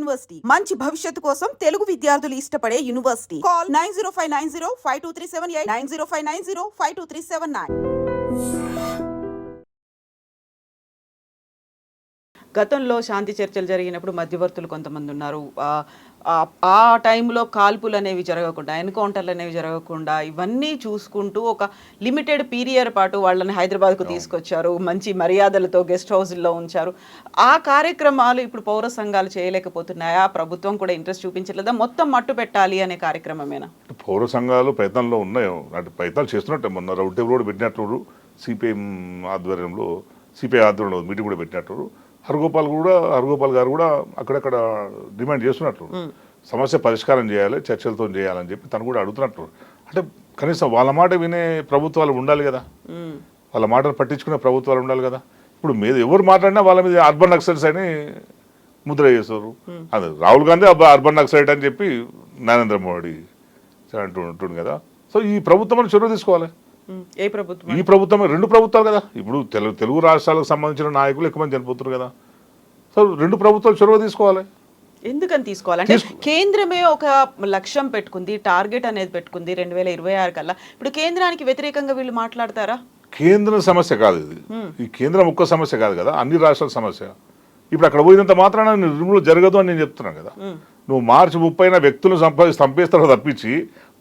University మంచి భవిష్యత్తు కోసం తెలుగు విద్యార్థులు ఇష్టపడే యూనివర్సిటీ. కాల్ 9059052378 9059052379. గతంలో శాంతి చర్చలు జరిగినప్పుడు మధ్యవర్తులు కొంతమంది ఉన్నారు. ఆ టైంలో కాల్పులు అనేవి జరగకుండా, ఎన్కౌంటర్లు అనేవి జరగకుండా ఇవన్నీ చూసుకుంటూ ఒక లిమిటెడ్ పీరియడ్ పాటు వాళ్ళని హైదరాబాద్కు తీసుకొచ్చారు. మంచి మర్యాదలతో గెస్ట్ హౌస్లో ఉంచారు. ఆ కార్యక్రమాలు ఇప్పుడు పౌర సంఘాలు చేయలేకపోతున్నాయా? ప్రభుత్వం కూడా ఇంట్రెస్ట్ చూపించలేదా? మొత్తం మట్టు పెట్టాలి అనే కార్యక్రమమేనా? పౌర సంఘాలు ప్రయత్నంలో ఉన్నాయో అంటే ప్రయత్నాలు చేస్తున్నట్టే. మొన్న రౌండ్ టేబుల్ కూడా పెట్టినట్టు సిపిఐ ఆధ్వర్యంలో మీటింగ్ కూడా పెట్టినట్టు హరగోపాల్ గారు కూడా అక్కడక్కడ డిమాండ్ చేస్తున్నట్లు సమస్య పరిష్కారం చేయాలి, చర్చలతో చేయాలని చెప్పి తను కూడా అడుగుతున్నట్లు. అంటే కనీసం వాళ్ళ మాట వినే ప్రభుత్వాలు ఉండాలి కదా, వాళ్ళ మాటను పట్టించుకునే ప్రభుత్వాలు ఉండాలి కదా. ఇప్పుడు మీద ఎవరు మాట్లాడినా వాళ్ళ మీద అర్బన్ నక్సల్స్ అని ముద్ర చేస్తారు. అది రాహుల్ గాంధీ అర్బన్ నక్సలైట్ అని చెప్పి నరేంద్ర మోడీ అంటుంటుంది కదా. సో ఈ ప్రభుత్వం చొరవ తీసుకోవాలి. ఏ ప్రభుత్వం? ఈ ప్రభుత్వం, రెండు ప్రభుత్వాలు కదా. ఇప్పుడు తెలుగు రాష్ట్రాలకు సంబంధించిన నాయకులు ఎక్కువ మంది చనిపోతున్నారు కదా. సో రెండు ప్రభుత్వాలు చొరవ తీసుకోవాలి. ఎందుకని తీసుకోవాలంటే కేంద్రమే ఒక లక్ష్యం పెట్టుకుంది, టార్గెట్ అనేది పెట్టుకుంది 2026 కల్లా. ఇప్పుడు కేంద్రానికి వ్యతిరేకంగా వీళ్ళు మాట్లాడతారా? కేంద్రం సమస్య కాదు ఇది. ఈ కేంద్రం ఒక్క సమస్య కాదు కదా, అన్ని రాష్ట్రాల సమస్య. ఇప్పుడు అక్కడ పోయినంత మాత్రాన నిర్మూలన జరగదు అని నేను చెప్తున్నాను కదా. నువ్వు మార్చి 30న వ్యక్తులను చంపేస్తారో తప్పించి,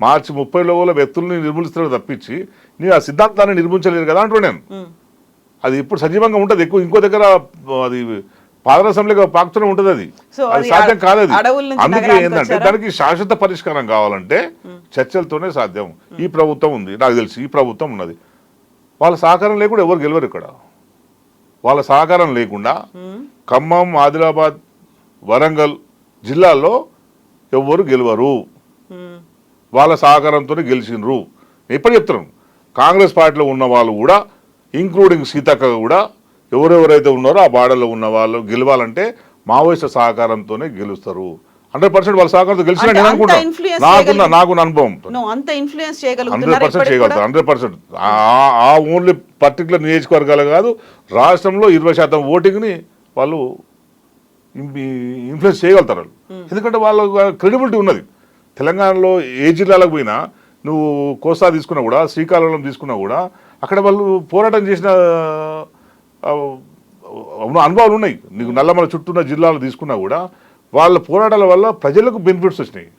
మార్చి 30లో వ్యక్తుల్ని నిర్మూలిస్తారో తప్పించి నీ ఆ సిద్ధాంతాన్ని నిర్మించలేదు కదా అంటూ నేను. అది ఇప్పుడు సజీవంగా ఉంటుంది. ఇంకో దగ్గర అది పాదరసంలో పాకుతూనే ఉంటుంది. అది సాధ్యం కాదు. అది అందుకే ఏంటంటే దానికి శాశ్వత పరిష్కారం కావాలంటే చర్చలతోనే సాధ్యం. ఈ ప్రభుత్వం ఉంది, నాకు తెలిసి ఈ ప్రభుత్వం ఉన్నది. వాళ్ళ సహకారం లేకుండా ఎవరు గెలవరు ఇక్కడ. వాళ్ళ సహకారం లేకుండా ఖమ్మం, ఆదిలాబాద్, వరంగల్ జిల్లాల్లో ఎవ్వరు గెలవరు. వాళ్ళ సహకారంతోనే గెలిచినరు. ఎప్పుడు చెప్తున్నాను, కాంగ్రెస్ పార్టీలో ఉన్న వాళ్ళు కూడా ఇంక్లూడింగ్ సీతక్క కూడా ఎవరెవరైతే ఉన్నారో ఆ బార్డర్లో ఉన్న వాళ్ళు గెలవాలంటే మావోయిస్టు సహకారంతోనే గెలుస్తారు. 100% వాళ్ళ సహకారంతో గెలిచిన నేను అనుకుంటున్నాను. నాకు అనుభవం 100% చేయగలుగుతారు. 100%. ఆ ఓన్లీ పర్టికులర్ నియోజకవర్గాలు కాదు, రాష్ట్రంలో 20% ఓటింగ్ని వాళ్ళు ఇన్ఫ్లుయెన్స్ చేయగలుగుతారు. ఎందుకంటే వాళ్ళ క్రెడిబిలిటీ ఉన్నది. తెలంగాణలో ఏ జిల్లాలకు పోయినా, నువ్వు కోస్తా తీసుకున్నా కూడా, శ్రీకాకుళం తీసుకున్నా కూడా, అక్కడ వాళ్ళు పోరాటం చేసిన అనుభవాలు ఉన్నాయి. నీకు నల్లమల చుట్టూన్న జిల్లాలు తీసుకున్నా కూడా వాళ్ళ పోరాటాల వల్ల ప్రజలకు బెనిఫిట్స్ వచ్చినాయి,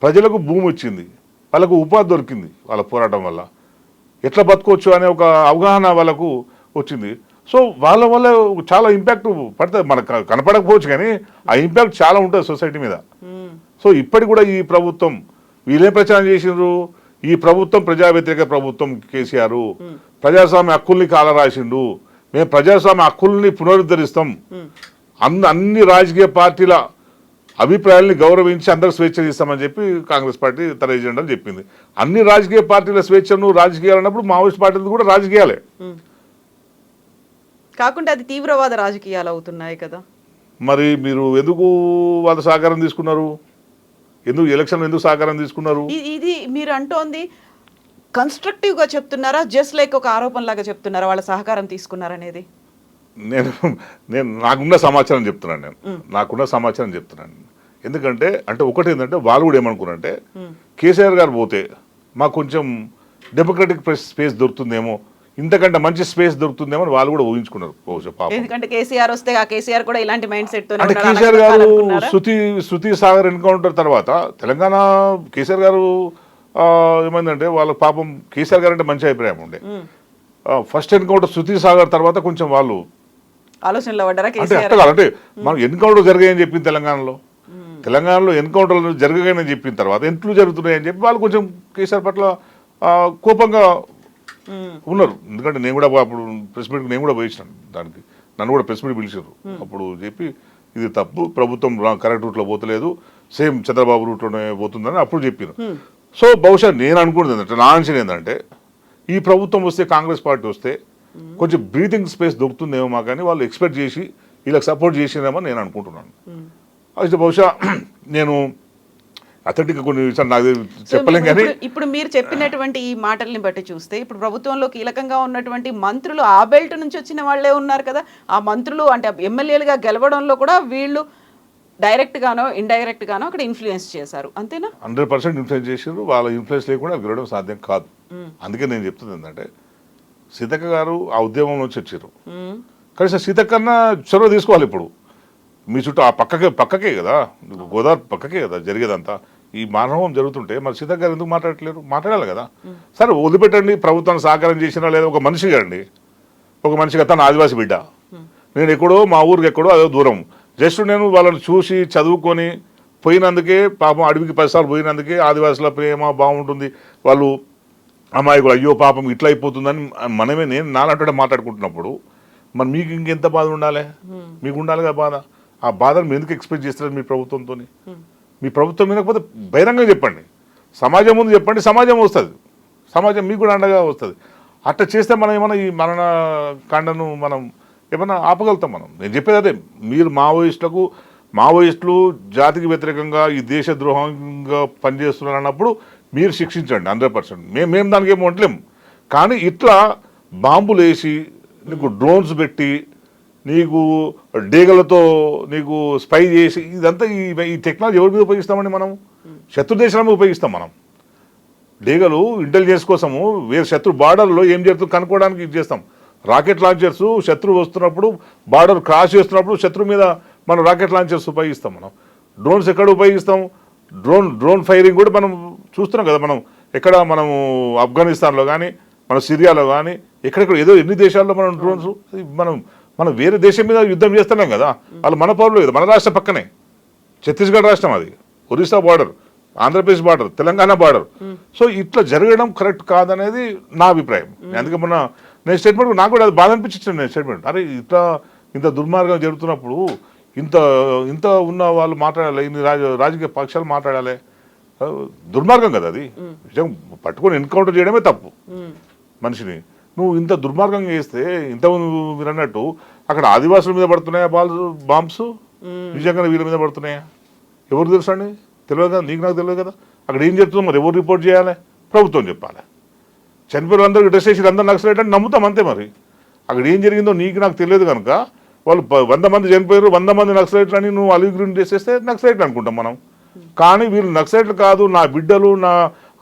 ప్రజలకు భూమి వచ్చింది, వాళ్ళకు ఉపాధి దొరికింది. వాళ్ళ పోరాటం వల్ల ఎట్లా బతుకోవచ్చు అనే ఒక అవగాహన వాళ్ళకు వచ్చింది. సో వాళ్ళ వల్ల చాలా ఇంపాక్ట్ పడుతుంది. మనకు కనపడకపోవచ్చు కానీ ఆ ఇంపాక్ట్ చాలా ఉంటుంది సొసైటీ మీద. సో ఇప్పటికి కూడా ఈ ప్రభుత్వం వీళ్ళే ప్రచారం చేసిండ్రు, ఈ ప్రభుత్వం ప్రజా వ్యతిరేక ప్రభుత్వం. కేసీఆర్ ప్రజాస్వామ్య హక్కుల్ని కాలరాసిండు, మేము ప్రజాస్వామ్య హక్కుల్ని పునరుద్ధరిస్తాం, అన్ని రాజకీయ పార్టీల అభిప్రాయాల్ని గౌరవించి అందరికి స్వేచ్ఛ ఇస్తామని చెప్పి కాంగ్రెస్ పార్టీ తన ఎజెండాలు చెప్పింది. అన్ని రాజకీయ పార్టీల స్వేచ్ఛను రాజకీయాలు అన్నప్పుడు మావోయిస్ట్ పార్టీలు కూడా రాజకీయాలే కాకుండా అది తీవ్రవాద రాజకీయాలు అవుతున్నాయి కదా. మరి మీరు ఎందుకు వాళ్ళ సహకారం తీసుకున్నారు? ఎలక్షన్ ఎందుకు సహకారం తీసుకున్నారు? ఇది మీరు అంటోంది కన్స్ట్రక్టివ్ గా చెప్తున్నారా, జస్ట్ లైక్ ఒక ఆరోపణ లాగా చెప్తున్నారా వాళ్ళ సహకారం తీసుకున్నారనేది? నాకున్న సమాచారం చెప్తున్నాను. ఎందుకంటే ఒకటి ఏంటంటే వాళ్ళు కూడా ఏమనుకున్నారంటే కేసీఆర్ గారు పోతే మాకు కొంచెం డెమోక్రటిక్ స్పేస్ దొరుకుతుందేమో, ఇంతకంటే మంచి స్పేస్ దొరుకుతుందేమో అని వాళ్ళు కూడా ఊహించుకున్నారు. ఎందుకంటే కేసీఆర్ వస్తే కేసీఆర్ కూడా ఇలాంటి మైండ్ సెట్ తో అంటే కేసీఆర్ గారు శృతి సాగర్ ఎన్కౌంటర్ తర్వాత తెలంగాణ కేసీఆర్ గారు ఏమైందంటే వాళ్ళ పాపం కేసీఆర్ గారు అంటే మంచి అభిప్రాయం ఉండే. ఫస్ట్ ఎన్కౌంటర్ శృతి సాగర్ తర్వాత కొంచెం వాళ్ళు ఆలోచనలో పడ్డారా? అంటే మనం ఎన్కౌంటర్ జరిగాయని చెప్పింది తెలంగాణలో ఎన్కౌంటర్లు జరగగానే చెప్పిన తర్వాత ఎంట్లు జరుగుతున్నాయని చెప్పి వాళ్ళు కొంచెం కేసీఆర్ పట్ల కోపంగా ఉన్నారు. ఎందుకంటే నేను కూడా అప్పుడు ప్రెస్ మీట్కి నేను కూడా పోయించాను, దానికి నన్ను కూడా ప్రెస్ మీట్ పిలిచారు. అప్పుడు చెప్పి ఇది తప్పు, ప్రభుత్వం కరెక్ట్ రూట్లో పోతలేదు, సేమ్ చంద్రబాబు రూట్లోనే పోతుందని అప్పుడు చెప్పాను. సో బహుశా నేను అనుకున్నది ఏంటంటే, నా అంచనా ఏంటంటే ఈ ప్రభుత్వం వస్తే, కాంగ్రెస్ పార్టీ వస్తే కొంచెం బ్రీతింగ్ స్పేస్ దొరుకుతుందేమో మాకు, కానీ వాళ్ళు ఎక్స్పెక్ట్ చేసి వీళ్ళకి సపోర్ట్ చేసినామని నేను అనుకుంటున్నాను. అయితే బహుశా నేను అథెంటిక్ కొన్ని విషయాలు నాకు చెప్పలేం. కానీ ఇప్పుడు మీరు చెప్పినటువంటి ఈ మాటల్ని బట్టి చూస్తే ఇప్పుడు ప్రభుత్వంలో కీలకంగా ఉన్నటువంటి మంత్రులు ఆ బెల్ట్ నుంచి వచ్చిన వాళ్ళే ఉన్నారు కదా. ఆ మంత్రులు అంటే ఎమ్మెల్యేలుగా గెలవడంలో కూడా వీళ్ళు డైరెక్ట్ గానో ఇండైరెక్ట్ గానో అక్కడ ఇన్ఫ్లుయెన్స్ చేశారు, అంతేనా? 100% ఇన్ఫ్లుయెన్స్ చేసారు. వాళ్ళ ఇన్ఫ్లుయెన్స్ లేకుండా గెలవడం సాధ్యం కాదు. అందుకే నేను చెప్తుంది ఏంటంటే సీతక్క గారు ఆ ఉద్యమం నుంచి వచ్చారు. కనీసం సీతక్కన్నా చొరవ తీసుకోవాలి. ఇప్పుడు మీ చుట్టూ ఆ పక్కకే కదా, గోదావరి పక్కకే కదా జరిగేదంతా. ఈ మానవం జరుగుతుంటే మరి సీతక్క గారు ఎందుకు మాట్లాడట్లేరు? మాట్లాడాలి కదా. సరే వదిలిపెట్టండి, ప్రభుత్వాన్ని సహకారం చేసినా లేదా ఒక మనిషిగా అండి, ఒక మనిషిగా తన ఆదివాసి బిడ్డ, నేను ఎక్కడో మా ఊరికి ఎక్కడో అదో దూరం, జస్ట్ నేను వాళ్ళని చూసి చదువుకొని పోయినందుకే, పాపం అడవికి 10 సార్లు పోయినందుకే ఆదివాసుల ప్రేమ బాగుంటుంది, వాళ్ళు అమాయకులు, అయ్యో పాపం ఇట్లా అయిపోతుందని మనమే నేను నాలంటే మాట్లాడుకుంటున్నప్పుడు మరి మీకు ఇంకెంత బాధ ఉండాలి? మీకు ఉండాలిగా బాధ. ఆ బాధను మీరు ఎందుకు ఎక్స్పెక్ట్ చేస్తారు మీ ప్రభుత్వంతో? మీ ప్రభుత్వం వినకపోతే బహిరంగంగా చెప్పండి, సమాజం ముందు చెప్పండి, సమాజం వస్తుంది, సమాజం మీకు కూడా అండగా వస్తుంది. అట్లా చేస్తే మనం ఏమన్నా ఈ మరణ కాండను మనం ఏమన్నా ఆపగలుగుతాం. మనం నేను చెప్పేది అదే, మీరు మావోయిస్టులు జాతికి వ్యతిరేకంగా ఈ దేశద్రోహంగా పనిచేస్తున్నారు అన్నప్పుడు మీరు శిక్షించండి 100%. మేము దానికి ఏమో వంటలేము. కానీ ఇట్లా బాంబులు వేసి నీకు డ్రోన్స్ పెట్టి నీకు డేగలతో నీకు స్పై చేసి ఇదంతా ఈ టెక్నాలజీ ఎవరి మీద ఉపయోగిస్తామండి? మనం శత్రు దేశాల మీద ఉపయోగిస్తాం. మనం డేగలు ఇంటెలిజెన్స్ కోసము వేరే శత్రు బార్డర్లో ఏం జరుగుతుందో కనుక్కోవడానికి ఇది చేస్తాం. రాకెట్ లాంచర్స్ శత్రువు వస్తున్నప్పుడు, బార్డర్ క్రాస్ చేస్తున్నప్పుడు శత్రువు మీద మనం రాకెట్ లాంచర్స్ ఉపయోగిస్తాం. మనం డ్రోన్స్ ఎక్కడ ఉపయోగిస్తాం? డ్రోన్ ఫైరింగ్ కూడా మనం చూస్తున్నాం కదా. మనం మనము ఆఫ్ఘనిస్తాన్లో కానీ, మన సిరియాలో కానీ, ఎక్కడెక్కడ ఏదో ఎన్ని దేశాల్లో మనం డ్రోన్స్ మనం వేరే దేశం మీద యుద్ధం చేస్తున్నాం కదా. వాళ్ళు మన పౌరులు కదా, మన రాష్ట్రం పక్కనే ఛత్తీస్గఢ్ రాష్ట్రం, అది Orissa border, Andhra Pradesh border, Telangana border. So ఇట్లా జరగడం కరెక్ట్ కాదనేది నా అభిప్రాయం. అందుకే మొన్న నేను స్టేట్మెంట్ నాకు కూడా అది బాధ అనిపించింది. నేను స్టేట్మెంట్, అరే ఇట్లా ఇంత దుర్మార్గం జరుగుతున్నప్పుడు ఇంత ఉన్న వాళ్ళు మాట్లాడాలి, ఇన్ని రాజకీయ పక్షాలు మాట్లాడాలి. దుర్మార్గం కదా అది. నిజం పట్టుకొని ఎన్కౌంటర్ చేయడమే తప్పు మనిషిని. నువ్వు ఇంత దుర్మార్గంగా చేస్తే మీరు అన్నట్టు అక్కడ ఆదివాసుల మీద పడుతున్నాయా బాంబ్స్? నిజంగానే వీళ్ళ మీద పడుతున్నాయా? ఎవరు తెలుసు అండి? తెలియదు కదా, నీకు నాకు తెలియదు కదా. అక్కడ ఏం చెప్తుందో మరి ఎవరు రిపోర్ట్ చేయాలి? ప్రభుత్వం చెప్పాలి. చనిపోయిన అందరూ డ్రెస్ చేసి అందరూ నక్సలైట్ అంటే నమ్ముతాం అంతే. మరి అక్కడ ఏం జరిగిందో నీకు నాకు తెలియదు కనుక వాళ్ళు 100 మంది చనిపోయారు, 100 మంది నక్సలైట్లు అని నువ్వు అలిగ్రీన్ చేసేస్తే నక్సలైట్లు అనుకుంటాం మనం. కానీ వీళ్ళు నక్సలైట్లు కాదు, నా బిడ్డలు, నా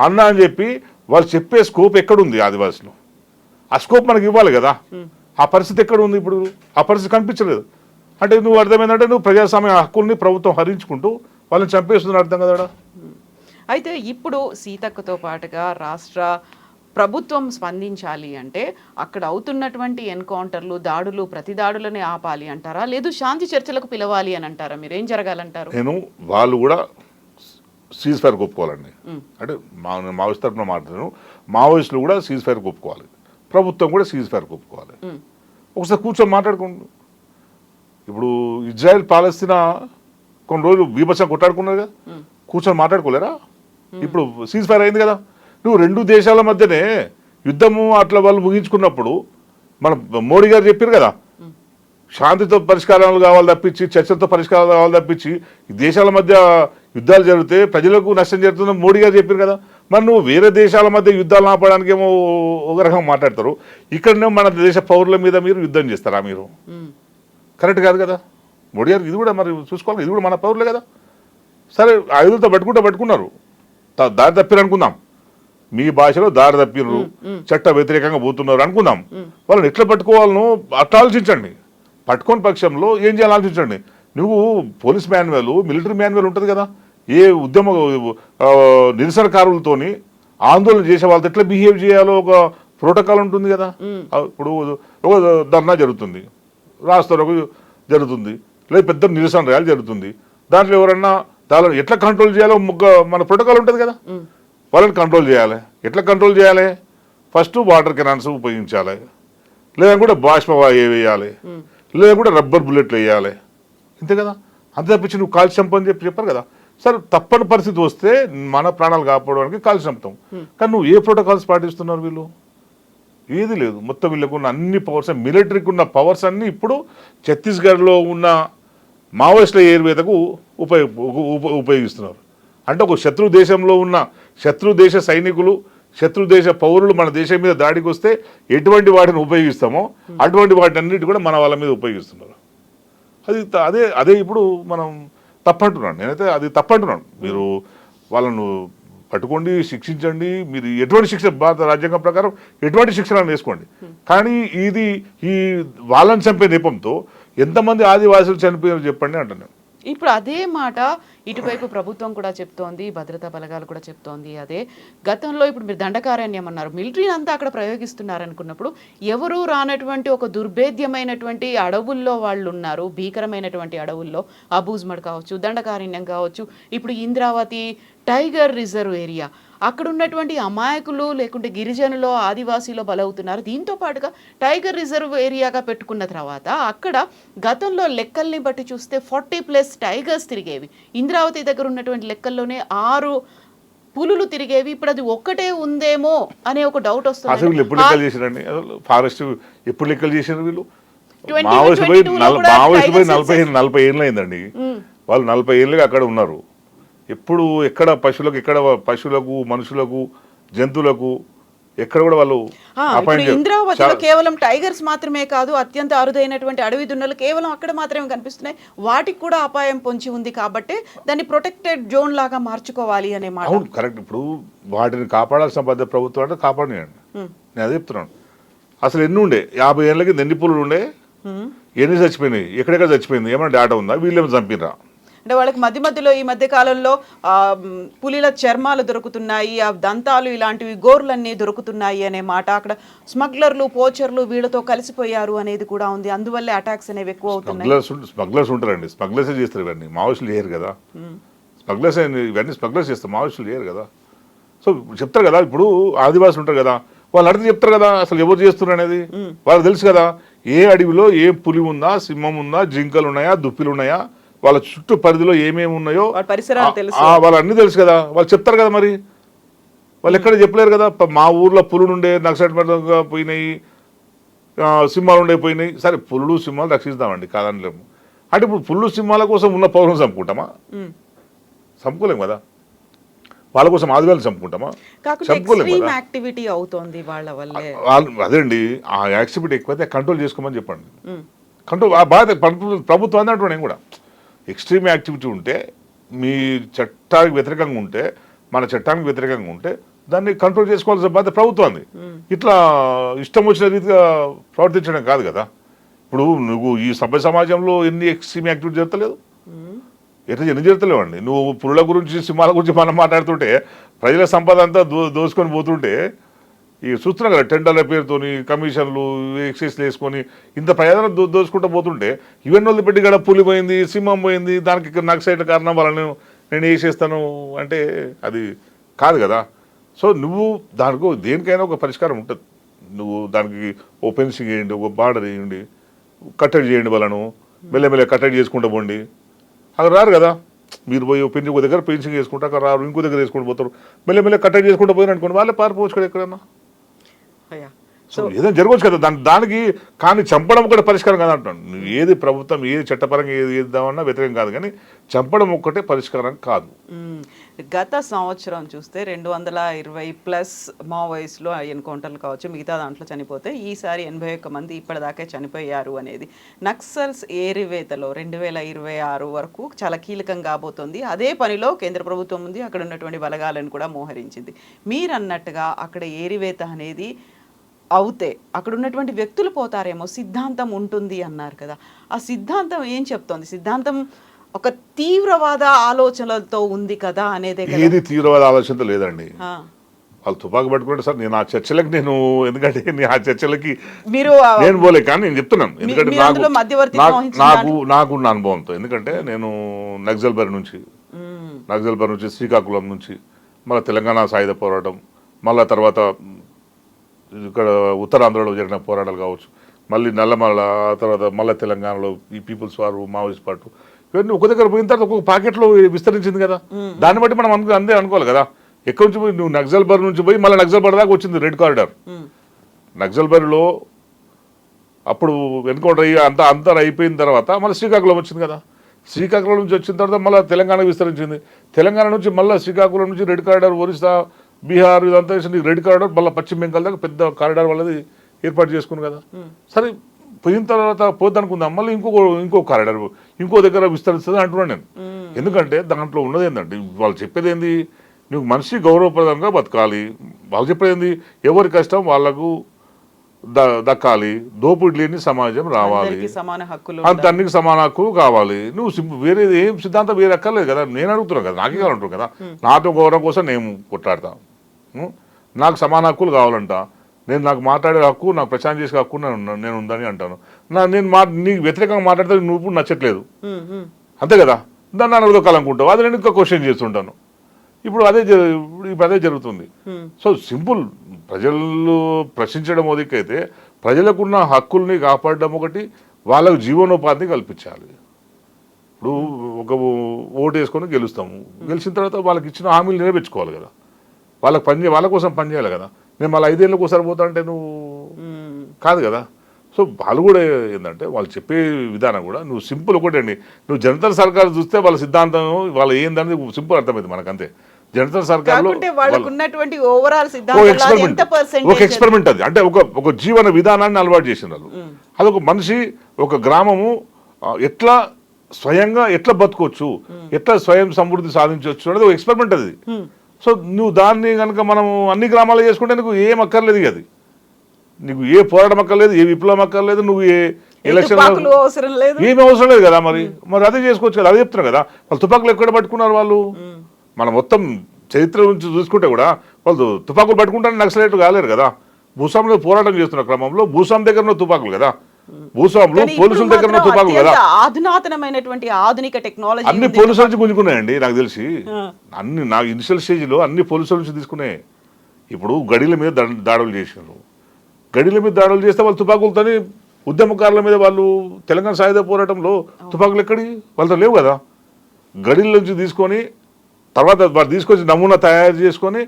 అన్న అని చెప్పి వాళ్ళు చెప్పే స్కోప్ ఎక్కడుంది ఆదివాసులు? ఆ స్కోప్ మనకి ఇవ్వాలి కదా. ఆ పరిస్థితి ఎక్కడ ఉంది ఇప్పుడు? ఆ పరిస్థితి కనిపించలేదు. అంటే నువ్వు అర్థమైందంటే నువ్వు ప్రజాస్వామ్య హక్కుల్ని ప్రభుత్వం హరించుకుంటూ వాళ్ళని చంపేస్తుందని అర్థం కదా. అయితే ఇప్పుడు సీతక్కతో పాటుగా రాష్ట్ర ప్రభుత్వం స్పందించాలి అంటే అక్కడ అవుతున్నటువంటి ఎన్కౌంటర్లు, దాడులు, ప్రతి దాడులని ఆపాలి అంటారా, లేదు శాంతి చర్చలకు పిలవాలి అని అంటారా? మీరు ఏం జరగాలంటారు? నేను వాళ్ళు కూడా సీజ్ ఫైర్ ఒప్పుకోవాలండి. అంటే మావోయిస్ట్ తరఫున మాట్లాడుతున్నాను, మావోయిస్టులు కూడా సీజ్ ఫైర్ ఒప్పుకోవాలి, ప్రభుత్వం కూడా సీజ్ ఫైర్ ఒప్పుకోవాలి. ఒకసారి కూర్చొని మాట్లాడుకుంటూ, ఇప్పుడు ఇజ్రాయెల్ పాలస్తీనా కొన్ని రోజులు బీభత్సం కొట్టాడుకున్నారు కదా, కూర్చొని మాట్లాడుకోలేరా? ఇప్పుడు సీజ్ ఫైర్ అయింది కదా. నువ్వు 2 దేశాల మధ్యనే యుద్ధము అట్లా వాళ్ళు ముగించుకున్నప్పుడు మన మోడీ గారు చెప్పారు కదా, శాంతితో పరిష్కారాలు కావాలి తప్పించి, చర్చలతో పరిష్కారాలు కావాలి తప్పించి ఈ దేశాల మధ్య యుద్ధాలు జరిగితే ప్రజలకు నష్టం జరుగుతుందని మోడీ గారు చెప్పారు కదా. మరి నువ్వు వేరే దేశాల మధ్య యుద్ధాలు ఆపడానికి ఏమో ఒక రకంగా మాట్లాడతారు, ఇక్కడనే మన దేశ పౌరుల మీద మీరు యుద్ధం చేస్తారా? మీరు కరెక్ట్ కాదు కదా. మోడీ గారు ఇది కూడా మరి చూసుకోవాలి, ఇది కూడా మన పౌరులే కదా. సరే ఆయుధులతో పట్టుకున్నారు, దారి తప్పిరు అనుకుందాం, మీ భాషలో దారి తప్పిర్రు, చట్ట వ్యతిరేకంగా పోతున్నారు అనుకుందాం. వాళ్ళని ఎట్లా పట్టుకోవాలను అట్లా ఆలోచించండి. పట్టుకోని పక్షంలో ఏం చేయాలని ఆలోచించండి. నువ్వు పోలీస్ మాన్యువల్, మిలిటరీ మాన్యువల్ ఉంటుంది కదా, ఏ ఉద్యమ నిరసనకారులతోని ఆందోళన చేసే వాళ్ళతో ఎట్లా బిహేవ్ చేయాలో ఒక ప్రోటోకాల్ ఉంటుంది కదా. ఇప్పుడు ఒక ధర్నా జరుగుతుంది, రాస్తారోకు జరుగుతుంది, లేదా పెద్ద నిరసన ర్యాలీ జరుగుతుంది, దాంట్లో ఎవరన్నా దాని ఎట్లా కంట్రోల్ చేయాలో మన ప్రోటోకాల్ ఉంటుంది కదా. వాళ్ళని కంట్రోల్ చేయాలి. ఎట్లా కంట్రోల్ చేయాలి? ఫస్ట్ వాటర్ కెనాన్స్ ఉపయోగించాలి, లేదా కూడా బాష్పవాయు వేయాలి, లేదా కూడా రబ్బర్ బుల్లెట్లు వేయాలి, ఇంతే కదా. అంతే తప్పించి నువ్వు కాల్చి చంపని చెప్పారు కదా. సరే తప్పని పరిస్థితి వస్తే మన ప్రాణాలు కాపాడడానికి కాల్చి చంపుతాం. కానీ నువ్వు ఏ ప్రోటోకాల్స్ పాటిస్తున్నారు? వీళ్ళు ఏది లేదు. మొత్తం వీళ్ళకు ఉన్న అన్ని పవర్స్, మిలిటరీకి ఉన్న పవర్స్ అన్నీ ఇప్పుడు ఛత్తీస్గఢ్లో ఉన్న మావోయిస్టుల ఏర్వేదకు ఉపయోగిస్తున్నారు. అంటే ఒక శత్రు దేశంలో ఉన్న శత్రు దేశ సైనికులు, శత్రు దేశ పౌరులు మన దేశం మీద దాడికి వస్తే ఎటువంటి వాటిని ఉపయోగిస్తామో అటువంటి వాటి అన్నిటి కూడా మన వాళ్ళ మీద ఉపయోగిస్తున్నారు. అదే ఇప్పుడు మనం తప్పంటున్నాను. నేనైతే అది తప్పంటున్నాను. మీరు వాళ్ళను పట్టుకోండి, శిక్షించండి, మీరు ఎటువంటి శిక్ష భారత రాజ్యాంగం ప్రకారం ఎటువంటి శిక్షణ వేసుకోండి. కానీ ఈ వాళ్ళని చంపే నెపంతో ఎంతమంది ఆదివాసులు చనిపోయారు చెప్పండి అంటున్నాను. ఇప్పుడు అదే మాట ఇటువైపు ప్రభుత్వం కూడా చెప్తోంది, భద్రతా బలగాలు కూడా చెప్తోంది. అదే గతంలో ఇప్పుడు మీరు దండకారణ్యం అన్నారు, మిలిటరీని అంతా అక్కడ ప్రయోగిస్తున్నారు అనుకున్నప్పుడు ఎవరు రానటువంటి ఒక దుర్భేద్యమైనటువంటి అడవుల్లో వాళ్ళు ఉన్నారు, భీకరమైనటువంటి అడవుల్లో అబూజ్మడ్ కావచ్చు, దండకారణ్యం కావచ్చు, ఇప్పుడు ఇంద్రావతి టైగర్ రిజర్వ్ ఏరియా, అక్కడ ఉన్నటువంటి అమాయకులు లేకుంటే గిరిజనులు ఆదివాసీలో బలవుతున్నారు. దీంతో పాటుగా టైగర్ రిజర్వ్ ఏరియాగా పెట్టుకున్న తర్వాత అక్కడ గతంలో లెక్కల్ని బట్టి చూస్తే 40+ టైగర్స్ తిరిగేవి. ఇంద్రావతి దగ్గర ఉన్నటువంటి లెక్కల్లోనే 6 పులులు తిరిగేవి. ఇప్పుడు అది ఒక్కటే ఉందేమో అనే ఒక డౌట్ వస్తుంది. అసలు ఎప్పుడు లెక్కలు చేశారండి? ఫారెస్ట్ ఎప్పుడు లెక్కలు చేశారు వీళ్ళు? 2022 మావోయిస్టు పోయి 40 ఏళ్ళు అయిందండి. వాళ్ళు 40 ఏళ్ళుగా అక్కడ ఉన్నారు. ఎప్పుడు ఎక్కడ పశువులకు మనుషులకు జంతువులకు ఎక్కడ కూడా వాళ్ళు ఇంద్రావతిలో కేవలం టైగర్స్ మాత్రమే కాదు, అత్యంత అరుదైనటువంటి అడవి దున్నలు కేవలం అక్కడ మాత్రమే కనిపిస్తున్నాయి. వాటికి కూడా అపాయం పొంచి ఉంది కాబట్టి దాన్ని ప్రొటెక్టెడ్ జోన్ లాగా మార్చుకోవాలి అనే మాట. అవును, కరెక్ట్. ఇప్పుడు వాటిని కాపాడాల్సిన బాధ్యత ప్రభుత్వం అంటే కాపాడినండి. నేను అదే చెప్తున్నాను. అసలు ఎన్ని ఉండే 50 ఏళ్ళకి ఎన్ని పులులు ఉండే, ఎన్ని చచ్చిపోయినాయి, ఎక్కడెక్కడ చచ్చిపోయింది, ఏమైనా డేటా ఉందా? వీళ్ళేమో చంపినరా? అంటే వాళ్ళకి మధ్యలో ఈ మధ్య కాలంలో పులిల చర్మాలు దొరుకుతున్నాయి, ఆ దంతాలు ఇలాంటివి గోర్లన్నీ దొరుకుతున్నాయి అనే మాట. అక్కడ స్మగ్లర్లు పోచర్లు వీళ్ళతో కలిసిపోయారు అనేది కూడా ఉంది. అందువల్లే అటాక్స్ అనేవి ఎక్కువ అవుతున్నాయి. స్మగ్లర్స్ ఉంటారండి, స్మగ్లర్సే చేస్తారు ఇవన్నీ, మావోయిస్టులు చేయరు కదా. ఇవన్నీ స్మగ్లర్స్ చేస్తారు, మావోయిస్టులు చేయరు కదా. సో చెప్తారు కదా, ఇప్పుడు ఆదివాసులు ఉంటారు కదా, వాళ్ళు అడిగితే చెప్తారు కదా అసలు ఎవరు చేస్తున్నారు అనేది. వాళ్ళకి తెలుసు కదా ఏ అడవిలో ఏ పులి ఉందా, సింహం ఉందా, జింకలు ఉన్నాయా, దుప్పిలు ఉన్నాయా, వాళ్ళ చుట్టూ పరిధిలో ఏమేమి ఉన్నాయో వాళ్ళు అన్నీ తెలుసు కదా. వాళ్ళు చెప్తారు కదా. మరి వాళ్ళు ఎక్కడ చెప్పలేరు కదా. మా ఊర్లో పులులు ఉండే నక్సలైట్గా పోయినాయి, సింహాలు ఉండే పోయినాయి. సరే, పులులు సింహాలు రక్షిస్తామండి, కాదనిలేము. అంటే ఇప్పుడు పుల్లు సింహాల కోసం ఉన్న పౌరులను చంపుకుంటామా? చంపుకోలేము కదా. వాళ్ళ కోసం ఆదివాళ్ళు చంపుకుంటామా? చంపుకోలేము. యాక్టివిటీ అవుతోంది వాళ్ళ వల్లే. అదే అండి, ఆ యాక్టివిటీ ఎక్కువైతే కంట్రోల్ చేసుకోమని చెప్పండి. కంట్రోల్ బాధ ప్రభుత్వం అన్నట్టు. నేను కూడా ఎక్స్ట్రీమ్ యాక్టివిటీ ఉంటే, మీ చట్టానికి వ్యతిరేకంగా ఉంటే, మన చట్టానికి వ్యతిరేకంగా ఉంటే దాన్ని కంట్రోల్ చేసుకోవాల్సిన బాధ్యత ప్రభుత్వాన్ని. ఇట్లా ఇష్టం వచ్చిన రీతిగా ప్రవర్తించడం కాదు కదా. ఇప్పుడు నువ్వు ఈ సభ్య సమాజంలో ఎన్ని ఎక్స్ట్రీమ్ యాక్టివిటీ జరుగుతలేదు, ఎన్ని జరుగుతలేవండి. నువ్వు పురుల గురించి సింహాల గురించి మనం మాట్లాడుతుంటే, ప్రజల సంపద అంతా దోసుకొని పోతుంటే ఈ చూస్తున్నాం కదా, టెండర్ల పేరుతోని కమిషన్లు ఎక్సైజ్లు వేసుకొని ఇంత ప్రయోజనం దోచుకుంటూ పోతుంటే, ఇవన్నీ వదిలిపెట్టి కూడా పులి పోయింది, సింహం పోయింది, దానికి నక్సలైట్ కారణం వాళ్ళని నేను వేసేస్తాను అంటే అది కాదు కదా. సో నువ్వు దానికి దేనికైనా ఒక పరిష్కారం ఉంటుంది. నువ్వు దానికి ఓ ఫెన్సింగ్ వేయండి, ఒక బార్డర్ వేయండి, కట్టడి చేయండి, వాళ్ళను మెల్లమెల్ల కట్టడి చేసుకుంటూ పోండి. అక్కడ రారు కదా. మీరు పోయి ఒక దగ్గర ఫెన్సింగ్ వేసుకుంటే అక్కడ రారు, ఇంకో దగ్గర వేసుకుంటూ పోతారు. మెల్లమెల్ల కట్టడి చేసుకుంటూ పోయిన అనుకోండి, వాళ్ళే పారిపోవచ్చు కదా ఎక్కడన్నా. సో ఏదైనా జరగవచ్చు కదా దానికి. కానీ చంపడం ఒకటి పరిష్కారం కాదు అంటున్నాను. నువ్వు ఏది ప్రభుత్వం ఏది చట్టపరంగా ఏది చేద్దామన్నా వ్యతిరేకం కాదు, కానీ చంపడం ఒక్కటే పరిష్కారం కాదు. గత సంవత్సరం చూస్తే 220+ మావోయిస్టులు ఎన్కౌంటర్లు కావచ్చు, మిగతా దాంట్లో చనిపోతే ఈసారి 81 మంది ఇప్పటిదాకా చనిపోయారు అనేది నక్సల్స్ ఏరివేతలో 2026 వరకు చాలా కీలకం కాబోతోంది. అదే పనిలో కేంద్ర ప్రభుత్వం ఉంది, అక్కడ ఉన్నటువంటి బలగాలను కూడా మోహరించింది. మీరన్నట్టుగా అక్కడ ఏరివేత అనేది అవుతే అక్కడ ఉన్నటువంటి వ్యక్తులు పోతారేమో, సిద్ధాంతం ఉంటుంది అన్నారు కదా. ఆ సిద్ధాంతం ఏం చెప్తోంది? సిద్ధాంతం ఒక తీవ్రవాద ఆలోచనలతో ఉంది కదా అనేదే. ఏది తీవ్రవాద ఆలోచనతో లేదండి. వాళ్ళు తుపాకు పట్టుకుంటే సార్, నేను ఆ చర్చలకు ఎందుకంటే ఆ చర్చలకి మీరు నేను పోలే, కానీ నేను చెప్తున్నాను ఎందుకంటే నాకున్న అనుభవంతో. ఎందుకంటే నేను నక్సల్బరి నుంచి శ్రీకాకుళం నుంచి మళ్ళీ తెలంగాణ సాయుధ పోరాటం, మళ్ళీ తర్వాత ఇక్కడ ఉత్తరాంధ్రలో జరిగిన పోరాటాలు కావచ్చు, మళ్ళీ నల్లమల్ల, తర్వాత మళ్ళీ తెలంగాణలో ఈ పీపుల్స్ వారు, మావోయిస్ట్ పార్టీ, ఇవన్నీ ఒక దగ్గర పోయిన తర్వాత ఒక్కొక్క పాకెట్లో విస్తరించింది కదా. దాన్ని బట్టి మనం అందే అనుకోవాలి కదా. ఎక్కడి నుంచి పోయి నువ్వు నక్సల్బరి నుంచి పోయి మళ్ళీ నక్సల్బరి దాకా వచ్చింది రెడ్ కారిడార్. నక్సల్బరిలో అప్పుడు ఎన్కౌంటర్ అయ్యి అంతా అయిపోయిన తర్వాత మళ్ళీ శ్రీకాకుళం వచ్చింది కదా. శ్రీకాకుళం నుంచి వచ్చిన తర్వాత మళ్ళీ తెలంగాణకు విస్తరించింది. తెలంగాణ నుంచి మళ్ళీ శ్రీకాకుళం నుంచి రెడ్ కారిడార్, ఒరిస్సా, బీహార్ ఇదంతా రెడ్ కారిడార్, మళ్ళీ పశ్చిమ బెంగాల్ దాకా పెద్ద కారిడార్ వాళ్ళది ఏర్పాటు చేసుకుని కదా. సరే, పోయిన తర్వాత పోద్దనుకుందాం మళ్ళీ ఇంకో కారిడార్ ఇంకో దగ్గర విస్తరిస్తుంది అంటున్నాను నేను. ఎందుకంటే దాంట్లో ఉన్నది ఏంటంటే వాళ్ళు చెప్పేది ఏంది, నువ్వు మనిషి గౌరవప్రదంగా బతకాలి. వాళ్ళు చెప్పేది ఏంది, ఎవరి కష్టం వాళ్ళకు దక్కాలి, దోపిడి లేని సమాజం రావాలి, అందరికీ సమాన హక్కులు అన్నికి సమాన హక్కులు కావాలి. నువ్వు వేరే ఏం సిద్ధాంతం వేరే అక్కర్లేదు కదా. నేను అడుగుతున్నాను కదా, నాకే కావాలంటారు కదా. నాతో గౌరవం కోసం నేను కొట్లాడతా, నాకు సమాన హక్కులు కావాలంట, నాకు మాట్లాడే హక్కు, నాకు ప్రచారం చేసే హక్కు నేను ఉందని అంటాను. నీకు వ్యతిరేకంగా మాట్లాడితే నువ్వు నచ్చట్లేదు అంతే కదా, దాన్ని నన్ను వదకాలనుకుంటావు, అది నేను ఇంకా క్వశ్చన్ చేస్తుంటాను. ఇప్పుడు అదే జరుగుతుంది. సో సింపుల్, ప్రజలు ప్రశ్నించడం ఒకటికైతే ప్రజలకున్న హక్కుల్ని కాపాడడం ఒకటి, వాళ్ళకు జీవనోపాధిని కల్పించాలి. ఇప్పుడు ఒక ఓటు వేసుకొని గెలుస్తాము, గెలిచిన తర్వాత వాళ్ళకి ఇచ్చిన హామీలు నెరవేర్చుకోవాలి కదా, వాళ్ళ కోసం పనిచేయాలి కదా. నేను మళ్ళీ 5 ఏళ్ళకు ఒకసారి పోతా అంటే నువ్వు కాదు కదా. సో వాళ్ళు కూడా ఏంటంటే వాళ్ళు చెప్పే విధానం కూడా నువ్వు సింపుల్ ఒకటి అండి. నువ్వు జనతా సర్కార్ చూస్తే వాళ్ళ సిద్ధాంతం వాళ్ళు ఏందని సింపుల్ అర్థమైంది మనకంతే. జనతా సర్కార్లో ఒక ఎక్స్పెరిమెంట్ అది, అంటే ఒక జీవన విధానాన్ని అలవాటు చేసిన వాళ్ళు. అదొక మనిషి, ఒక గ్రామము ఎట్లా స్వయంగా ఎట్లా బతకొచ్చు, ఎట్లా స్వయం సమృద్ధి సాధించవచ్చు అనేది ఒక ఎక్స్పెరిమెంట్ అది. సో నువ్వు దాన్ని కనుక మనం అన్ని గ్రామాల్లో చేసుకుంటే నీకు ఏం అక్కర్లేదు, అది నీకు ఏ పోరాటం అక్కర్లేదు, ఏ విప్లవం అక్కర్లేదు, నువ్వు ఏ ఎలక్షన్ ఏమి అవసరం లేదు కదా. మరి అదే చేసుకోవచ్చు కదా, అదే చెప్తున్నారు కదా. వాళ్ళు తుపాకులు ఎక్కడ పట్టుకున్నారు వాళ్ళు, మనం మొత్తం చరిత్ర నుంచి చూసుకుంటే కూడా వాళ్ళు తుపాకులు పట్టుకుంటారని నక్సలైట్లు కాలేరు కదా. భూస్వాములు పోరాటం చేస్తున్న క్రమంలో భూస్వామి దగ్గర ఉన్న తుపాకులు కదా, భూస్వాములు పోలీసుల దగ్గర ఉన్న తుపాకులు కదా. అధునాతనమైనటువంటి ఆధునిక టెక్నాలజీ అన్ని పోలీసుల నుంచి గుంజుకున్నాయండి నాకు తెలిసి. నాకు ఇనిషియల్ స్టేజ్లో అన్ని పోలీసుల నుంచి తీసుకున్నాయి. ఇప్పుడు గడిల మీద దాడులు చేసినారు, గడిల మీద దాడులు చేస్తే వాళ్ళు తుపాకులతోని ఉద్యమకారుల మీద వాళ్ళు తెలంగాణ సాయుధ పోరాటంలో తుపాకులు ఎక్కడి వాళ్ళతో లేవు కదా. గడిల నుంచి తీసుకొని తర్వాత వాళ్ళు తీసుకొచ్చి నమూనా తయారు చేసుకొని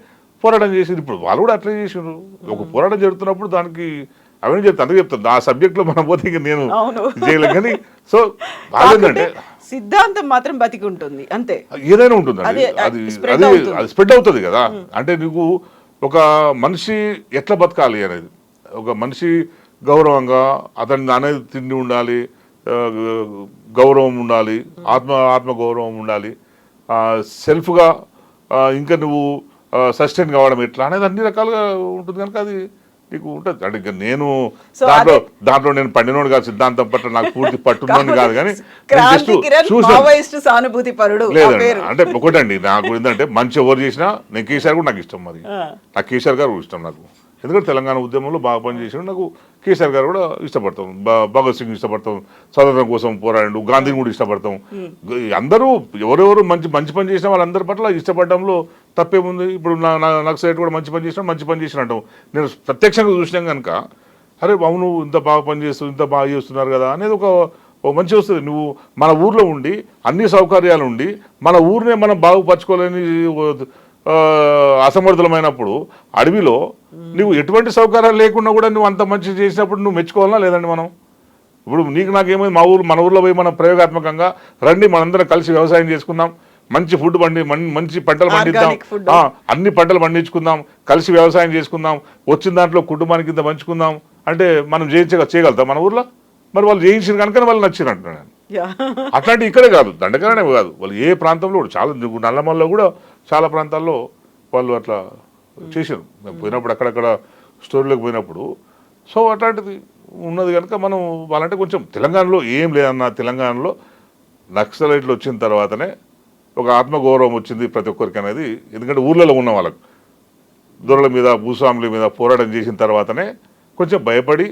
పోరాటం చేసింది. ఇప్పుడు వాళ్ళు కూడా అట్లే చేసినారు. ఒక పోరాటం జరుగుతున్నప్పుడు దానికి అవన్నీ చెప్తాను, అందుకే చెప్తాను. ఆ సబ్జెక్ట్లో మనం పోతే ఇంక నేను చేయలేం. కానీ సో బాగుందంటే సిద్ధాంతం మాత్రం బతికి ఉంటుంది అంతే, ఏదైనా ఉంటుంది, అది స్ప్రెడ్ అవుతుంది కదా. అంటే నీకు ఒక మనిషి ఎట్లా బతకాలి అనేది, ఒక మనిషి గౌరవంగా అతని అనేది తిండి ఉండాలి, గౌరవం ఉండాలి, ఆత్మగౌరవం ఉండాలి, సెల్ఫ్గా ఇంకా నువ్వు సస్టైన్ కావడం ఎట్లా అనేది అన్ని రకాలుగా ఉంటుంది కనుక అది నీకు ఉంటుంది. అంటే ఇంకా నేను దాంట్లో నేను పండినోడు కాదు, సిద్ధాంతం పట్ల నాకు పూర్తి పట్టున్నోని కాదు, కానీ లేదండి. అంటే ఒకటండి, నాకు ఏంటంటే మంచి ఎవరు చేసినా నేను కేసీఆర్ కూడా నాకు ఇష్టం. మరి నాకు కేసీఆర్ గారు ఇష్టం నాకు, ఎందుకంటే తెలంగాణ ఉద్యమంలో బాగా పనిచేసాడు. నాకు కేసీఆర్ గారు కూడా ఇష్టపడతాం, భగత్ సింగ్ ఇష్టపడతాం, స్వాతంత్రం కోసం పోరాడు, గాంధీని కూడా ఇష్టపడతాం. అందరూ ఎవరెవరు మంచి పని చేసిన వాళ్ళందరి పట్ల ఇష్టపడడంలో తప్పేముంది. ఇప్పుడు నాకు సైడ్ కూడా మంచి పని చేసిన అంటాం. నేను ప్రత్యక్షంగా చూసినాం కనుక అరే అవును ఇంత బాగా ఇంత బాగా చేస్తున్నారు కదా అనేది ఒక మంచి వస్తుంది. నువ్వు మన ఊర్లో ఉండి అన్ని సౌకర్యాలు ఉండి మన ఊరినే మనం బాగుపరచుకోలేని అసమర్థులమైనప్పుడు అడవిలో నువ్వు ఎటువంటి సౌకర్యాలు లేకుండా కూడా నువ్వు అంత మంచి చేసినప్పుడు నువ్వు మెచ్చుకోవాలా లేదండి? మనం ఇప్పుడు నీకు నాకేమైంది, మన ఊర్లో పోయి మనం ప్రయోగాత్మకంగా రండి మనందరం కలిసి వ్యవసాయం చేసుకుందాం, మంచి ఫుడ్ మంచి పంటలు పండిద్దాం, అన్ని పంటలు పండించుకుందాం, కలిసి వ్యవసాయం చేసుకుందాం, వచ్చిన దాంట్లో కుటుంబానికి ఇంత పంచుకుందాం అంటే మనం చేయగలుగుతాం మన ఊర్లో? మరి వాళ్ళు చేయించిన కనుక వాళ్ళు నచ్చిన అంటున్నాను. అట్లాంటి ఇక్కడే కాదు, దండకారణే కాదు, వాళ్ళు ఏ ప్రాంతంలో కూడా చాలా నల్లమల్లో కూడా చాలా ప్రాంతాల్లో వాళ్ళు అట్లా చేశారు. మేము పోయినప్పుడు అక్కడక్కడ స్టోరీలోకి పోయినప్పుడు. సో అట్లాంటిది ఉన్నది కనుక మనం వాళ్ళంటే కొంచెం తెలంగాణలో ఏం లేదన్న, తెలంగాణలో నక్సలైట్లు వచ్చిన తర్వాతనే ఒక ఆత్మగౌరవం వచ్చింది ప్రతి ఒక్కరికి అనేది. ఎందుకంటే ఊర్లలో ఉన్న వాళ్ళకు దొరల మీద భూస్వాముల మీద పోరాటం చేసిన తర్వాతనే కొంచెం భయపడి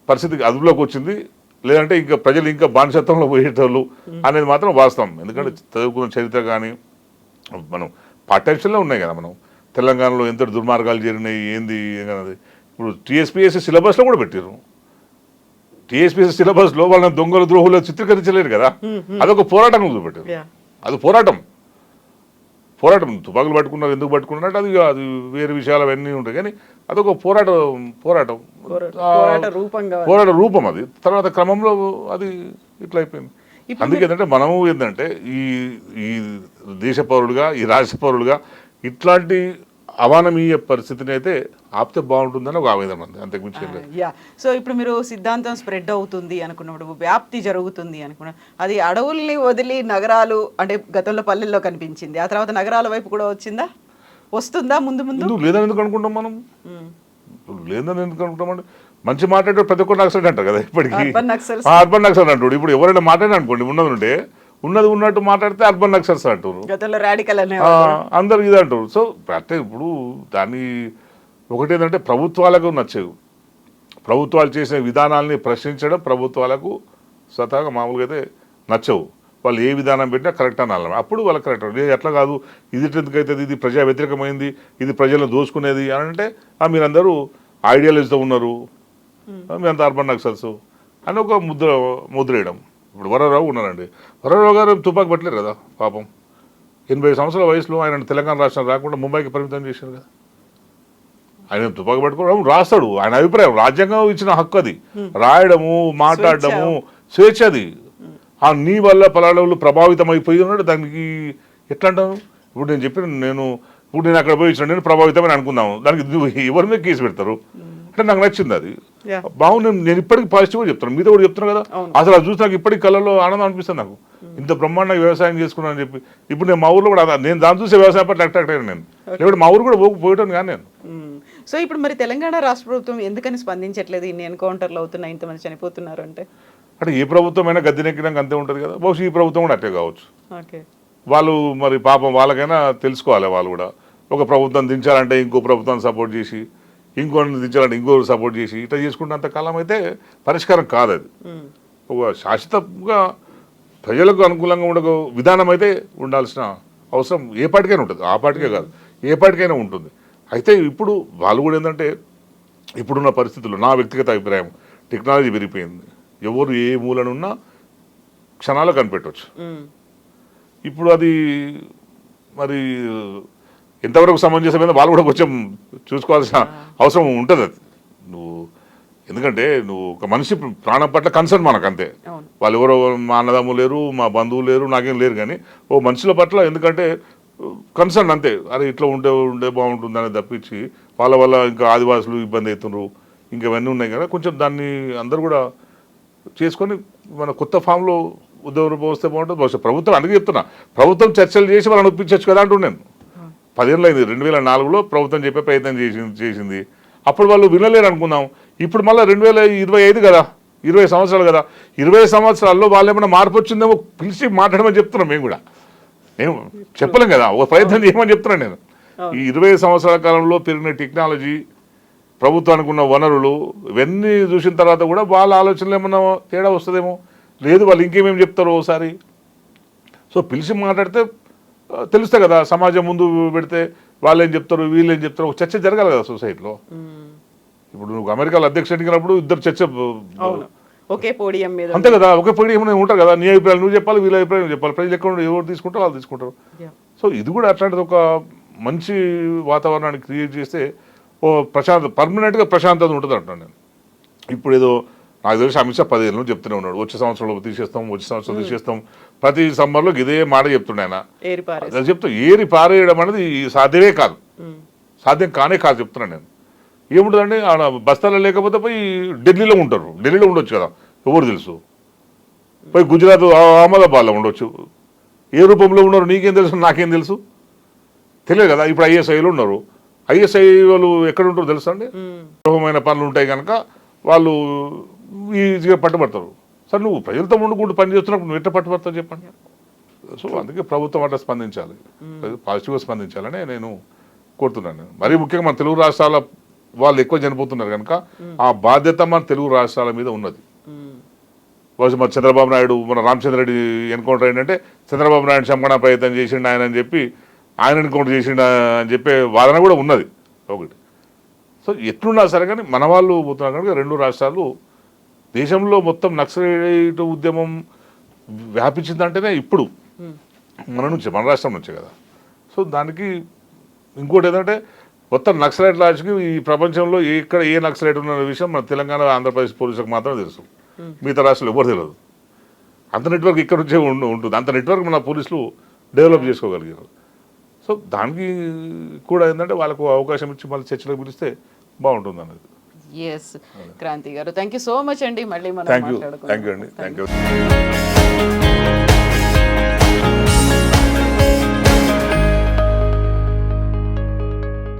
పరిస్థితి అదుపులోకి వచ్చింది. లేదంటే ఇంకా ప్రజలు ఇంకా బానిసత్వంలో పోయేటోళ్ళు అనేది మాత్రం వాస్తవం. ఎందుకంటే చదువుకున్న చరిత్ర కానీ మనం పాఠ్యాంశాల్లో ఉన్నాయి కదా, మనం తెలంగాణలో ఎంత దుర్మార్గాలు జరిగినాయి ఏంది అనేది. ఇప్పుడు టీఎస్పీఎస్సీ సిలబస్లో కూడా పెట్టారు. టీఎస్పీఎస్సీ సిలబస్లో వాళ్ళని దొంగలు ద్రోహులు చిత్రీకరించలేరు కదా, అదొక పోరాటం చూపెట్టారు. అది పోరాటం. తుపాకులు పట్టుకున్నారు, ఎందుకు పట్టుకున్నట్టు అది వేరే విషయాలు అవన్నీ ఉంటాయి, కానీ అదొక పోరాట రూపం అది. తర్వాత క్రమంలో అది ఇట్లా అయిపోయింది. అందుకే ఏంటంటే మనము ఏంటంటే ఈ దేశ పౌరులుగా, ఈ రాష్ట్ర పౌరులుగా ఇట్లాంటి అవానమీయ పరిస్థితిని అయితే ఆపితే బాగుంటుందని ఒక ఆవేదన ఉంది, అంతకు మించి ఏం లేదు. యా, సో ఇప్పుడు మీరు సిద్ధాంతం స్ప్రెడ్ అవుతుంది అనుకున్నప్పుడు, వ్యాప్తి జరుగుతుంది అనుకున్నప్పుడు, అది అడవుల్ని వదిలి నగరాలు అంటే గతంలో పల్లెల్లో కనిపించింది, ఆ తర్వాత నగరాల వైపు కూడా వచ్చిందా, వస్తుందా ముందు ముందు? ఎందుకు లేదని ఎందుకు అనుకుంటాం మనం? మ్మ్. లేదని ఎందుకు అనుకుంటామండి? మంచి మాట్లాడే ప్రతి ఒక్కరు నక్సలైట్ అంటారు కదా ఇప్పటికీ. అర్బన్ నక్సల్స్. అర్బన్ నక్సల్ అంటాడు. ఇప్పుడు ఎవరైనా మాట్లాడినా అనుకోండి, ఉన్నది ఉంటే ఉన్నది ఉన్నట్టు మాట్లాడితే అర్బన్ నక్సల్స్ అంటారు, గతంలో రాడికల్ అనే అందరు ఇది అంటారు. సో అంటే ఇప్పుడు దాన్ని ఒకటేంటంటే ప్రభుత్వాలకు నచ్చవు, ప్రభుత్వాలు చేసిన విధానాలని ప్రశ్నించడం ప్రభుత్వాలకు స్వతహాగా మామూలుగా అయితే నచ్చవు. వాళ్ళు ఏ విధానం పెట్టినా కరెక్ట్ అని అనాలి, అప్పుడు వాళ్ళకి కరెక్ట్. ఎట్లా కాదు, ఇది ఎందుకు అవుతుంది, ఇది ప్రజా వ్యతిరేకమైంది, ఇది ప్రజలను దోచుకునేది అని అంటే మీరందరూ ఐడియాలజీతో ఉన్నారు, మీరంతా అర్బన్ నక్సల్స్ అని ఒక ముద్ర వేయడం. ఇప్పుడు వరరావు ఉన్నారండి, వరరావు గారు తుపాకి పట్టలేరు కదా పాపం. 80 సంవత్సరాల వయసులో ఆయన తెలంగాణ రాష్ట్రం రాకుండా ముంబైకి పరిమితం చేశారు కదా. ఆయన తుపాకి పట్టుకోవడం రాస్తాడు, ఆయన అభిప్రాయం, రాజ్యాంగం ఇచ్చిన హక్కు అది, రాయడము మాట్లాడడము స్వేచ్ఛ అది. నీ వల్ల పలాడవులు ప్రభావితం అయిపోయి ఉన్నాడు, దానికి ఎట్లా అంటాను? ఇప్పుడు నేను చెప్పిన ఇప్పుడు నేను అక్కడ పోయి ఇచ్చిన నేను ప్రభావితమని అనుకుందాము, దానికి ఎవరి మీద కేసు పెడతారు అంటే నాకు నచ్చింది అది బాగుంది. నేను ఇప్పటికీ పాజిటివ్గా చెప్తాను, మీతో కూడా చెప్తున్నాను కదా. అసలు అది చూసి నాకు ఇప్పటికి కళ్ళలో ఆనందం అనిపిస్తుంది, నాకు ఇంత బ్రహ్మాండంగా వ్యవసాయం చేసుకున్నాను అని చెప్పి. ఇప్పుడు నేను మా ఊర్లో కూడా నేను దాని చూసే వ్యవసాయం పట్ల అట్రాక్ట్ అయ్యాను నేను, లేకపోతే మా ఊరు కూడా పోయటం కానీ నేను. సో ఇప్పుడు మరి తెలంగాణ రాష్ట్ర ప్రభుత్వం ఎందుకని స్పందించట్లేదు, ఇన్ని ఎన్కౌంటర్లు అవుతున్నాయి, ఇంతమంది చనిపోతున్నారు అంటే ఏ ప్రభుత్వం అయినా గద్దెనెక్కినాక అంతే ఉంటుంది కదా, బహుశా ఈ ప్రభుత్వం కూడా అట్టే కావచ్చు. ఓకే, వాళ్ళు మరి పాపం వాళ్ళకైనా తెలుసుకోవాలి, వాళ్ళు కూడా ఒక ప్రభుత్వం దించాలంటే ఇంకో ప్రభుత్వాన్ని సపోర్ట్ చేసి, ఇంకోటి దించాలంటే ఇంకో సపోర్ట్ చేసి ఇట్లా చేసుకుంటే కాలం అయితే పరిష్కారం కాదు. అది ఒక శాశ్వతంగా ప్రజలకు అనుకూలంగా ఉండే విధానం అయితే ఉండాల్సిన అవసరం ఏ పార్టీకైనా ఉంటుంది, ఆ పార్టీకే కాదు ఏ పార్టీకైనా ఉంటుంది. అయితే ఇప్పుడు వాళ్ళు కూడా ఏంటంటే ఇప్పుడున్న పరిస్థితుల్లో నా వ్యక్తిగత అభిప్రాయం, టెక్నాలజీ పెరిగిపోయింది, ఎవరు ఏ మూలనున్నా క్షణాల్లో కనిపెట్టవచ్చు. ఇప్పుడు అది మరి ఎంతవరకు సమంజసమైందో వాళ్ళు కూడా కొంచెం చూసుకోవాల్సిన అవసరం ఉంటుంది. అది ఎందుకంటే నువ్వు ఒక మనిషి ప్రాణం పట్ల కన్సర్న్ మనకు అంతే. వాళ్ళు ఎవరో మా అన్నదమ్ము లేరు, మా బంధువులు లేరు, నాకేం లేరు, కానీ ఓ మనుషుల పట్ల ఎందుకంటే కన్సర్న్ అంతే. అరే ఇట్లా ఉండే బాగుంటుంది అనేది తప్పించి వాళ్ళ వల్ల ఇంకా ఆదివాసులు ఇబ్బంది అవుతున్నారు, ఇంకా ఇవన్నీ ఉన్నాయి కదా, కొంచెం దాన్ని అందరూ కూడా చేసుకొని మన కొత్త ఫామ్లో ఉద్యోగం పోస్తే బాగుంటుంది. బహుశా ప్రభుత్వం అందుకే చెప్తున్నా, ప్రభుత్వం చర్చలు చేసి వాళ్ళని ఒప్పించవచ్చు కదా అంటున్నాను నేను. 10 ఏళ్ళు అయింది, 2004లో ప్రభుత్వం చెప్పే ప్రయత్నం చేసింది, అప్పుడు వాళ్ళు వినలేరు అనుకుందాం. ఇప్పుడు మళ్ళీ 2025 కదా, 20 సంవత్సరాలు కదా, 20 సంవత్సరాల్లో వాళ్ళు ఏమైనా మార్పు వచ్చిందేమో పిలిచి మాట్లాడమని చెప్తున్నాం మేము కూడా. మేము చెప్పలేం కదా, ఒక ప్రయత్నం చేయమని చెప్తున్నాను నేను. ఈ 20 సంవత్సరాల కాలంలో పెరిగిన టెక్నాలజీ, ప్రభుత్వానికి ఉన్న వనరులు ఇవన్నీ చూసిన తర్వాత కూడా వాళ్ళ ఆలోచనలు ఏమన్నా తేడా వస్తుందేమో, లేదు వాళ్ళు ఇంకేమేమి చెప్తారో ఒకసారి. సో పిలిచి మాట్లాడితే తెలుస్తాయి కదా, సమాజం ముందు పెడితే వాళ్ళు ఏం చెప్తారు వీళ్ళు ఏం చెప్తారు, ఒక చర్చ జరగాలి కదా సొసైటీలో. ఇప్పుడు నువ్వు అమెరికాలో అధ్యక్షుడు ఎన్నికైనప్పుడు ఇద్దరు చర్చ ఒకే పోడియం మీద అంతే కదా, ఒకే పోడియం ఉంటారు కదా, నీ అభిప్రాయాలు నువ్వు చెప్పాలి, వీళ్ళ అభిప్రాయం చెప్పాలి, ప్రజలు ఎక్కడ ఎవరు తీసుకుంటారో వాళ్ళు తీసుకుంటారు. సో ఇది కూడా అట్లాంటిది ఒక మంచి వాతావరణాన్ని క్రియేట్ చేస్తే ఓ పర్మనెంట్గా ప్రశాంతత ఉంటుంది అంటాను నేను. ఇప్పుడు ఏదో నాకు తెలిసి అమిత్ షా 10 ఏళ్ళ నుంచి చెప్తూనే ఉన్నాడు, వచ్చే సంవత్సరంలో తీసేస్తాం, వచ్చే సంవత్సరం తీసేస్తాం, ప్రతి సమ్మర్లో ఇదే మాట చెప్తుండే ఆయన. చెప్తా ఏరి పారేయడం అనేది సాధ్యమే కాదు, సాధ్యం కానే కాదు చెప్తున్నాను నేను. ఏముంటుందండి ఆడ బస్తాలో లేకపోతే పోయి ఢిల్లీలో ఉంటారు, ఢిల్లీలో ఉండొచ్చు కదా, ఎవరు తెలుసు, పోయి గుజరాత్ అహ్మదాబాద్లో ఉండొచ్చు, ఏ రూపంలో ఉన్నారు నీకేం తెలుసు, నాకేం తెలుసు, తెలియదు కదా. ఇప్పుడు ఐఎస్ఐలు ఉన్నారు, ఐఎస్ఐ వాళ్ళు ఎక్కడ ఉంటారో తెలుసా అండి, సులభమైన పనులు ఉంటాయి కనుక వాళ్ళు ఈజీగా పట్టుబడతారు. సార్ నువ్వు ప్రజలతో ఉండుకుంటూ పని చేస్తున్నప్పుడు నువ్వు ఎట్లా పట్టుబడతావు చెప్పండి. సో అందుకే ప్రభుత్వం అట్లా స్పందించాలి, పాజిటివ్గా స్పందించాలని నేను కోరుతున్నాను. మరీ ముఖ్యంగా మన తెలుగు రాష్ట్రాల వాళ్ళు ఎక్కువ చనిపోతున్నారు కనుక ఆ బాధ్యత మన తెలుగు రాష్ట్రాల మీద ఉన్నది. బహుశా మన చంద్రబాబు నాయుడు, మన రామచంద్ర రెడ్డి ఎన్కౌంటర్ ఏంటంటే చంద్రబాబు నాయుడు చంపణ ప్రయత్నం చేసిండు ఆయన అని చెప్పి, ఆయన ఎన్కౌంటర్ చేసిండు అని చెప్పే వాదన కూడా ఉన్నది ఒకటి. సో ఎట్లున్నా సరే కానీ మన వాళ్ళు పోతున్నారు కనుక 2 రాష్ట్రాలు దేశంలో మొత్తం నక్సలైట్ ఉద్యమం వ్యాపించిందంటేనే ఇప్పుడు మన రాష్ట్రం నుంచే కదా. సో దానికి ఇంకోటి ఏంటంటే మొత్తం నక్సలైట్ లాంచ్కి ఈ ప్రపంచంలో ఎక్కడ ఏ నక్సలైట్ ఉన్న విషయం మన తెలంగాణ ఆంధ్రప్రదేశ్ పోలీసులకు మాత్రమే తెలుసు, మిగతా రాష్ట్రాలు ఎవరు తెలియదు. అంత నెట్వర్క్ ఇక్కడ నుంచే ఉంటుంది, అంత నెట్వర్క్ మన పోలీసులు డెవలప్ చేసుకోగలిగారు. సో దానికి కూడా ఏంటంటే వాళ్ళకు అవకాశం ఇచ్చి మళ్ళీ చర్చలకు పిలిస్తే బాగుంటుంది అన్నది. ఎస్ క్రాంతి గారు, థ్యాంక్ యూ సో మచ్ అండి. మళ్ళీ మనం థ్యాంక్ యూ మాట్లాడుకుందాం. అండి, థ్యాంక్ యూ.